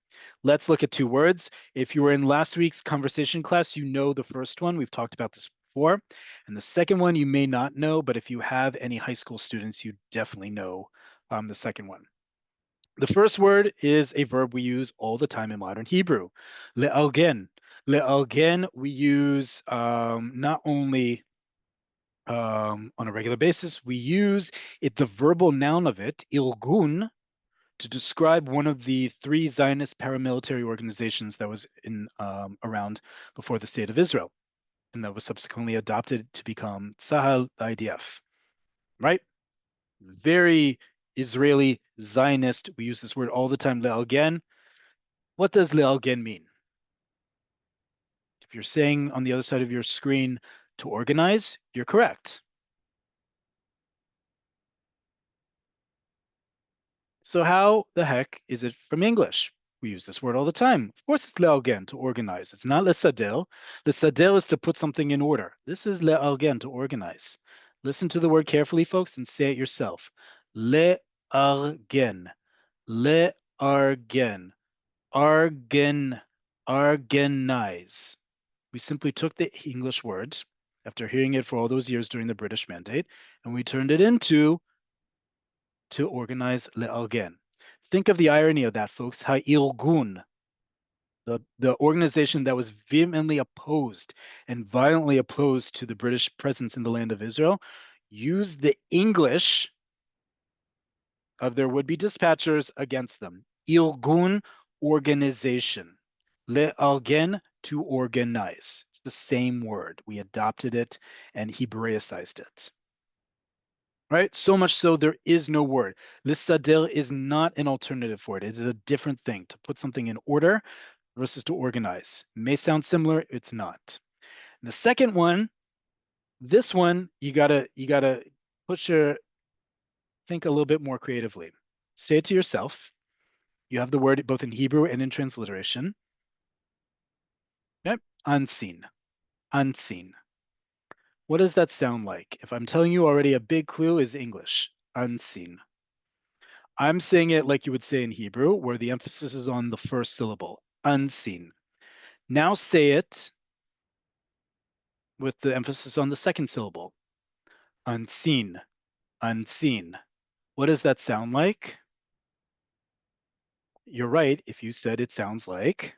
Let's look at two words. If you were in last week's conversation class, you know the first one. We've talked about this before. And the second one you may not know, but if you have any high school students, you definitely know the second one. The first word is a verb we use all the time in modern Hebrew, le'algen. Le'algen we use not only on a regular basis, we use it, the verbal noun of it, ilgun, to describe one of the three Zionist paramilitary organizations that was in around before the state of Israel, and that was subsequently adopted to become Tzahal, the IDF. Right? Very Israeli Zionist. We use this word all the time, le'algen. What does le'algen mean? If you're saying on the other side of your screen to organize, you're correct. So how the heck is it from English? We use this word all the time. Of course, it's le'algen, to organize. It's not lesadel. Lesadel is to put something in order. This is le'algen, to organize. Listen to the word carefully, folks, and say it yourself. Le'argen. Le'argen. Argen. Organize. We simply took the English word, after hearing it for all those years during the British Mandate, and we turned it into to organize le'algen. Think of the irony of that, folks. Ha'ilgun, the organization that was vehemently opposed and violently opposed to the British presence in the land of Israel, used the English of their would-be dispatchers against them. Ilgun, organization. Le'algen, to organize. It's the same word. We adopted it and Hebraicized it. Right? So much so there is no word. Listadir is not an alternative for it. It is a different thing. To put something in order versus to organize. It may sound similar, it's not. The second one, this one, you gotta put your think a little bit more creatively. Say it to yourself. You have the word both in Hebrew and in transliteration. Yep. Unseen. Unseen. What does that sound like? If I'm telling you already, a big clue is English. Unseen. I'm saying it like you would say in Hebrew, where the emphasis is on the first syllable, unseen. Now say it with the emphasis on the second syllable, unseen, unseen. What does that sound like? You're right if you said it sounds like.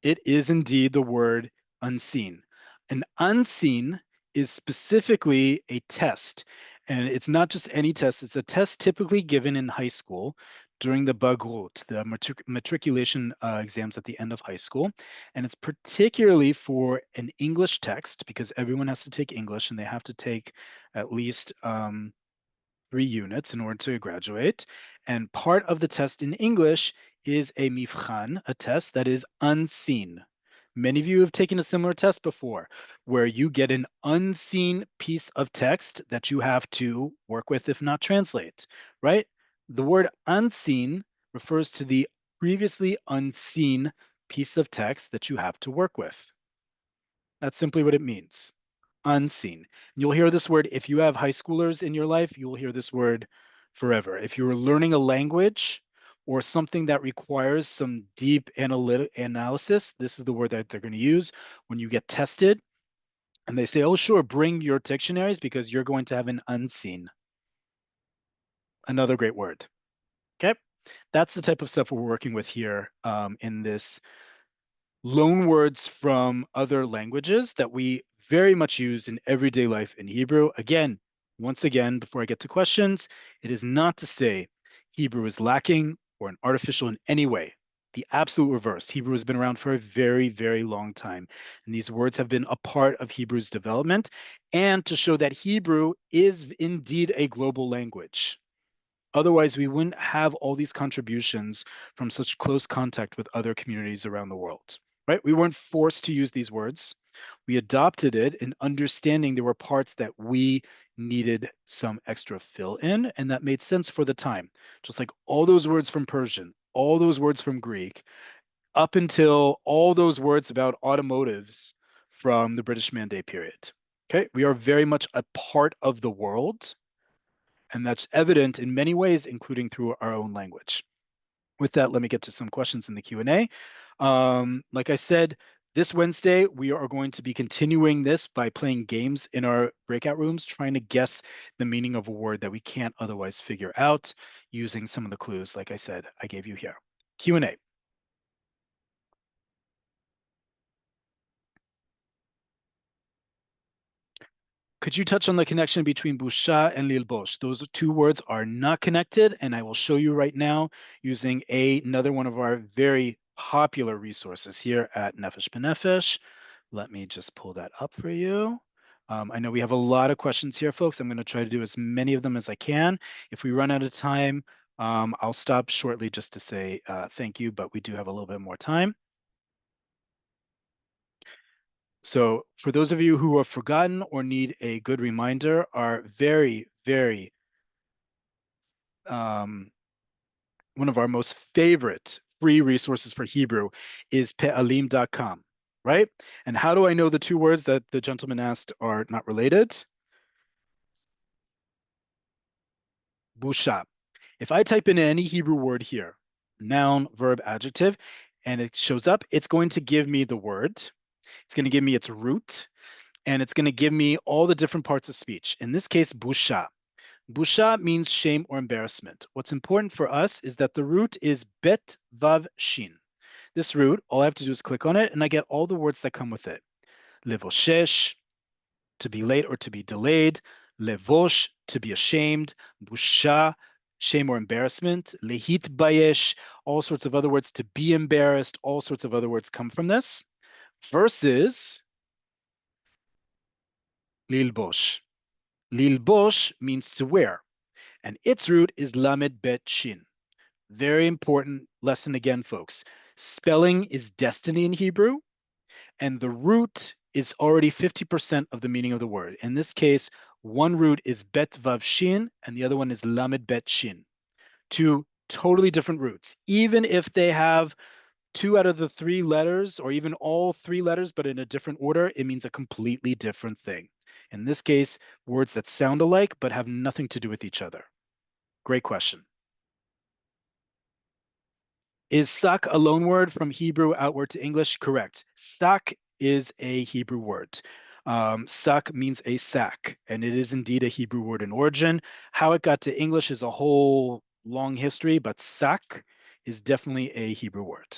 It is indeed the word unseen. An unseen is specifically a test. And it's not just any test, it's a test typically given in high school during the Bagrut, the matriculation exams at the end of high school. And it's particularly for an English text because everyone has to take English and they have to take at least 3 units in order to graduate. And part of the test in English is a mifchan, a test that is unseen. Many of you have taken a similar test before, where you get an unseen piece of text that you have to work with, if not translate, right? The word unseen refers to the previously unseen piece of text that you have to work with. That's simply what it means. Unseen. You'll hear this word, if you have high schoolers in your life, you will hear this word forever. If you're learning a language or something that requires some deep analysis, this is the word that they're going to use when you get tested. And they say, oh, sure, bring your dictionaries because you're going to have an unseen. Another great word. Okay. That's the type of stuff we're working with here in this loan words from other languages that we very much use in everyday life in Hebrew. Again, once again, before I get to questions, it is not to say Hebrew is lacking or artificial in any way. The absolute reverse. Hebrew has been around for a very, very long time. And these words have been a part of Hebrew's development and to show that Hebrew is indeed a global language. Otherwise, we wouldn't have all these contributions from such close contact with other communities around the world, right? We weren't forced to use these words. We adopted it in understanding there were parts that we needed some extra fill in, and that made sense for the time. Just like all those words from Persian, all those words from Greek, up until all those words about automotives from the British Mandate period. Okay, we are very much a part of the world And that's evident in many ways, including through our own language. With that, let me get to some questions in the Q&A. Like I said, this Wednesday, we are going to be continuing this by playing games in our breakout rooms, trying to guess the meaning of a word that we can't otherwise figure out using some of the clues, like I said, I gave you here. Q&A. Could you touch on the connection between busha and lilbosh? Those two words are not connected, and I will show you right now using another one of our very popular resources here at Nefesh B'Nefesh. Let me just pull that up for you. I know we have a lot of questions here, folks. I'm going to try to do as many of them as I can. If we run out of time, I'll stop shortly just to say thank you, but we do have a little bit more time. So for those of you who have forgotten or need a good reminder, our very, very one of our most favorite free resources for Hebrew is pe'alim.com, right? And how do I know the two words that the gentleman asked are not related? Busha. If I type in any Hebrew word here, noun, verb, adjective, and it shows up, it's going to give me the word. It's going to give me its root, and it's going to give me all the different parts of speech. In this case, busha. Busha means shame or embarrassment. What's important for us is that the root is bet vav shin. This root, all I have to do is click on it, and I get all the words that come with it. Levoshesh, to be late or to be delayed. Levosh, to be ashamed. Busha, shame or embarrassment. Lehit bayesh, all sorts of other words to be embarrassed. All sorts of other words come from this. Versus lilbosh. Lilbosh means to wear, and its root is lamed bet shin. Very important lesson again, folks. Spelling is destiny in Hebrew, and the root is already 50% of the meaning of the word. In this case, one root is bet vav shin, and the other one is lamed bet shin. Two totally different roots. Even if they have two out of the three letters, or even all three letters, but in a different order, it means a completely different thing. In this case, words that sound alike, but have nothing to do with each other. Great question. Is sak a loan word from Hebrew outward to English? Correct. Sak is a Hebrew word. Sak means a sack, and it is indeed a Hebrew word in origin. How it got to English is a whole long history, but sak is definitely a Hebrew word.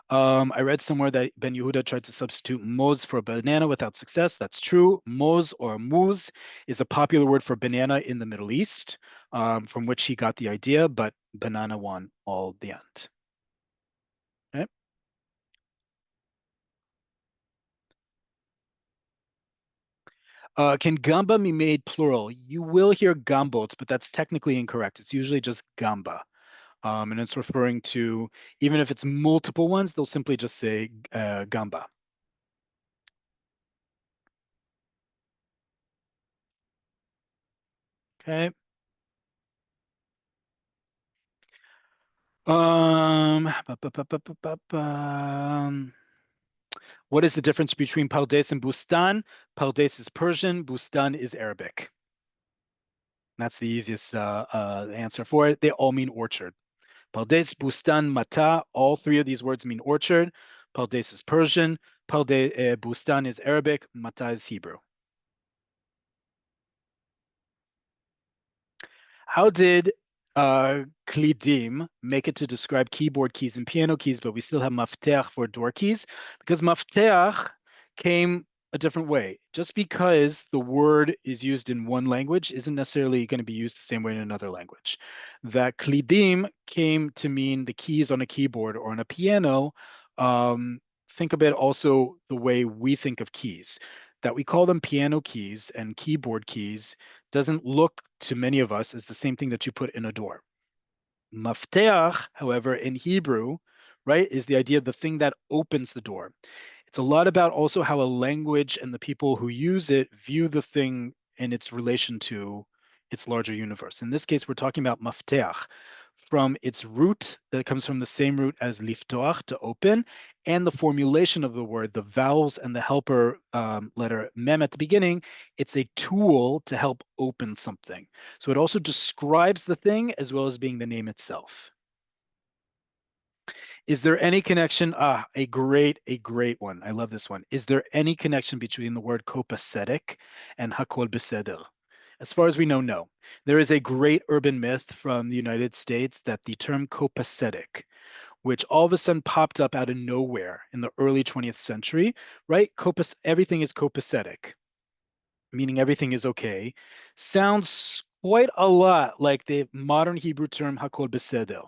I read somewhere that Ben Yehuda tried to substitute moz for banana without success. That's true. Moz or muz is a popular word for banana in the Middle East, from which he got the idea, but banana won all the end. Okay. Can gamba be made plural? You will hear gambot, but that's technically incorrect. It's usually just gamba. And it's referring to, even if it's multiple ones, they'll simply just say gamba. Okay. What is the difference between Pardes and Bustan? Pardes is Persian, Bustan is Arabic. That's the easiest answer for it. They all mean orchard. Pardes, Bustan, Mata, all three of these words mean orchard. Pardes is Persian, Bustan is Arabic, Mata is Hebrew. How did klidim make it to describe keyboard keys and piano keys, but we still have mafteach for door keys? Because mafteach came a different way. Just because the word is used in one language isn't necessarily going to be used the same way in another language. That klidim came to mean the keys on a keyboard or on a piano. Think of it also the way we think of keys, that we call them piano keys and keyboard keys doesn't look to many of us as the same thing that you put in a door. Mafteach, however, in Hebrew, right, is the idea of the thing that opens the door. It's a lot about also how a language and the people who use it view the thing in its relation to its larger universe. In this case, we're talking about mafteach. from its root that comes from the same root as liftoach, to open, and the formulation of the word, the vowels and the helper letter mem at the beginning, it's a tool to help open something. So it also describes the thing as well as being the name itself. Is there any connection? A great one. I love this one. Is there any connection between the word copacetic and hakol beseder? As far as we know, no. There is a great urban myth from the United States that the term copacetic, which all of a sudden popped up out of nowhere in the early 20th century, right? Everything is copacetic, meaning everything is okay, sounds quite a lot like the modern Hebrew term hakol beseder.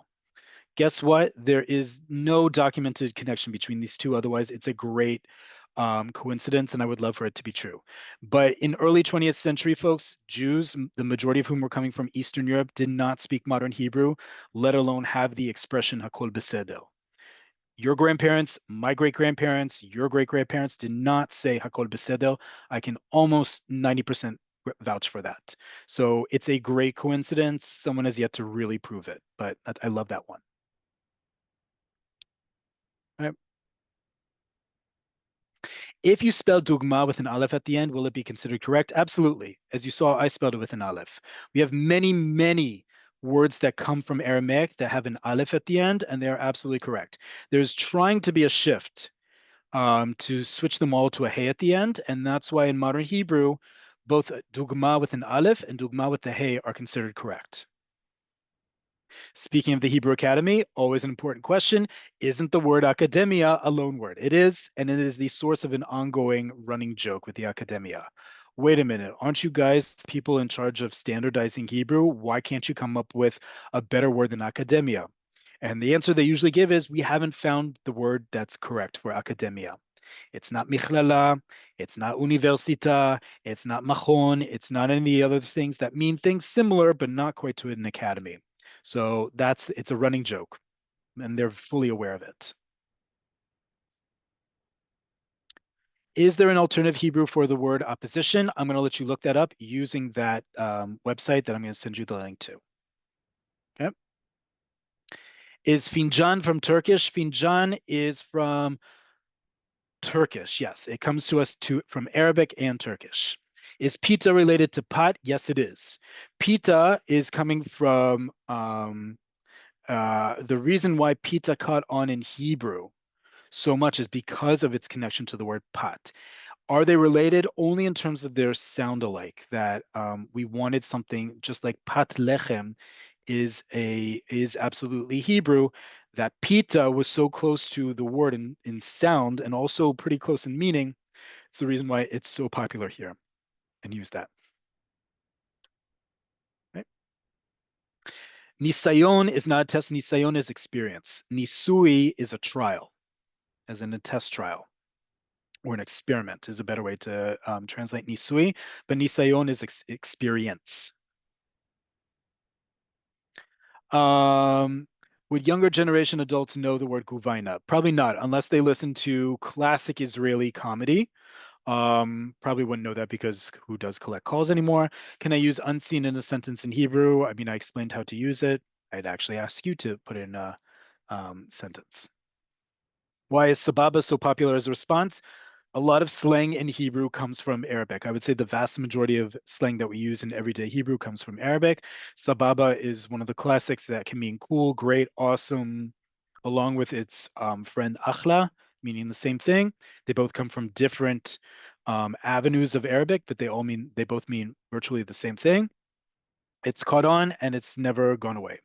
Guess what? There is no documented connection between these two. Otherwise, it's a great coincidence, and I would love for it to be true. But in early 20th century, folks, Jews, the majority of whom were coming from Eastern Europe, did not speak modern Hebrew, let alone have the expression hakol beseder. Your grandparents, my great-grandparents, your great-grandparents did not say hakol beseder. I can almost 90% vouch for that. So it's a great coincidence. Someone has yet to really prove it, but I love that one. Right. If you spell dugma with an aleph at the end, will it be considered correct? Absolutely. As you saw, I spelled it with an aleph. We have many words that come from Aramaic that have an aleph at the end, and they're absolutely correct. There's trying to be a shift to switch them all to a hey at the end, and that's why in modern Hebrew, both dugma with an aleph and dugma with the hey are considered correct. Speaking of the Hebrew Academy, always an important question. Isn't the word academia a loan word? It is, and it is the source of an ongoing running joke with the academia. Wait a minute, aren't you guys people in charge of standardizing Hebrew? Why can't you come up with a better word than academia? And the answer they usually give is we haven't found the word that's correct for academia. It's not michlala, it's not universita, it's not machon, it's not any of the other things that mean things similar, but not quite to an academy. So it's a running joke, and they're fully aware of it. Is there an alternative Hebrew for the word opposition? I'm going to let you look that up using that website that I'm going to send you the link to. Okay. Is finjan from Turkish? Finjan is from Turkish. Yes, it comes to us from Arabic and Turkish. Is pita related to pot? Yes, it is. Pita is coming from the reason why pita caught on in Hebrew so much is because of its connection to the word pot. Are they related? Only in terms of their sound alike, that we wanted something just like pat lechem is absolutely Hebrew, that pita was so close to the word in sound and also pretty close in meaning. It's the reason why it's so popular here and use that. Right? Nisayon is not a test. Nisayon is experience. Nisui is a trial, as in a test trial, or an experiment is a better way to translate nisui, but nisayon is experience. Would younger generation adults know the word guvaina? Probably not, unless they listen to classic Israeli comedy. Probably wouldn't know that because who does collect calls anymore? Can I use unseen in a sentence in Hebrew? I mean, I explained how to use it. I'd actually ask you to put it in a sentence. Why is sababa so popular as a response? A lot of slang in Hebrew comes from Arabic. I would say the vast majority of slang that we use in everyday Hebrew comes from Arabic. Sababa is one of the classics that can mean cool, great, awesome, along with its friend Akhla, meaning the same thing. They both come from different avenues of Arabic, but they both mean virtually the same thing. It's caught on and it's never gone away.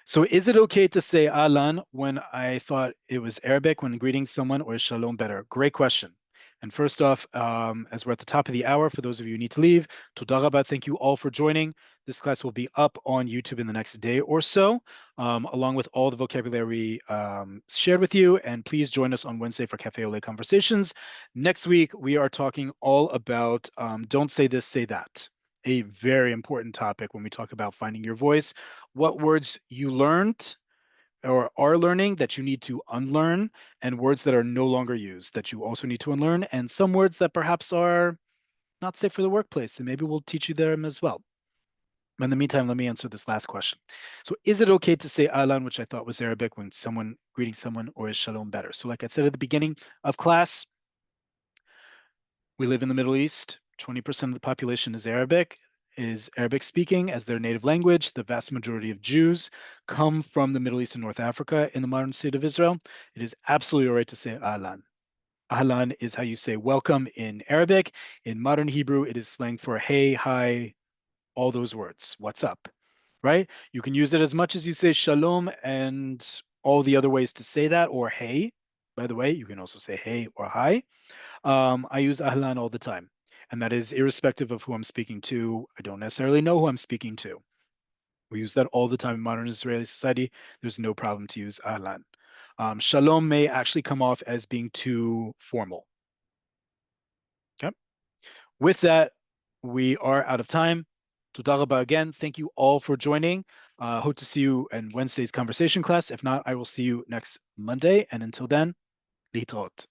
So is it okay to say Alan when I thought it was Arabic when greeting someone, or is Shalom better? Great question. And first off, as we're at the top of the hour, for those of you who need to leave, Toda Rabba, thank you all for joining. This class will be up on YouTube in the next day or so, along with all the vocabulary shared with you. And please join us on Wednesday for Cafe Oleh Conversations. Next week, we are talking all about don't say this, say that. A very important topic when we talk about finding your voice, what words you learned or are learning that you need to unlearn, and words that are no longer used that you also need to unlearn, and some words that perhaps are not safe for the workplace, and maybe we'll teach you them as well. In the meantime, let me answer this last question. So is it okay to say ahlan, which I thought was Arabic, when someone greeting someone, or is shalom better? So like I said at the beginning of class, we live in the Middle East. 20% of the population is Arabic speaking as their native language. The vast majority of Jews come from the Middle East and North Africa in the modern state of Israel. It is absolutely all right to say ahlan. Ahlan is how you say welcome in Arabic. In modern Hebrew, it is slang for hey, hi, all those words. What's up, right? You can use it as much as you say shalom and all the other ways to say that, or hey. By the way, you can also say hey or hi. I use ahlan all the time, and that is irrespective of who I'm speaking to. I don't necessarily know who I'm speaking to. We use that all the time in modern Israeli society. There's no problem to use ahlan. Shalom may actually come off as being too formal. Okay. With that, we are out of time. Toda rabba again. Thank you all for joining. Hope to see you in Wednesday's conversation class. If not, I will see you next Monday. And until then, litrot.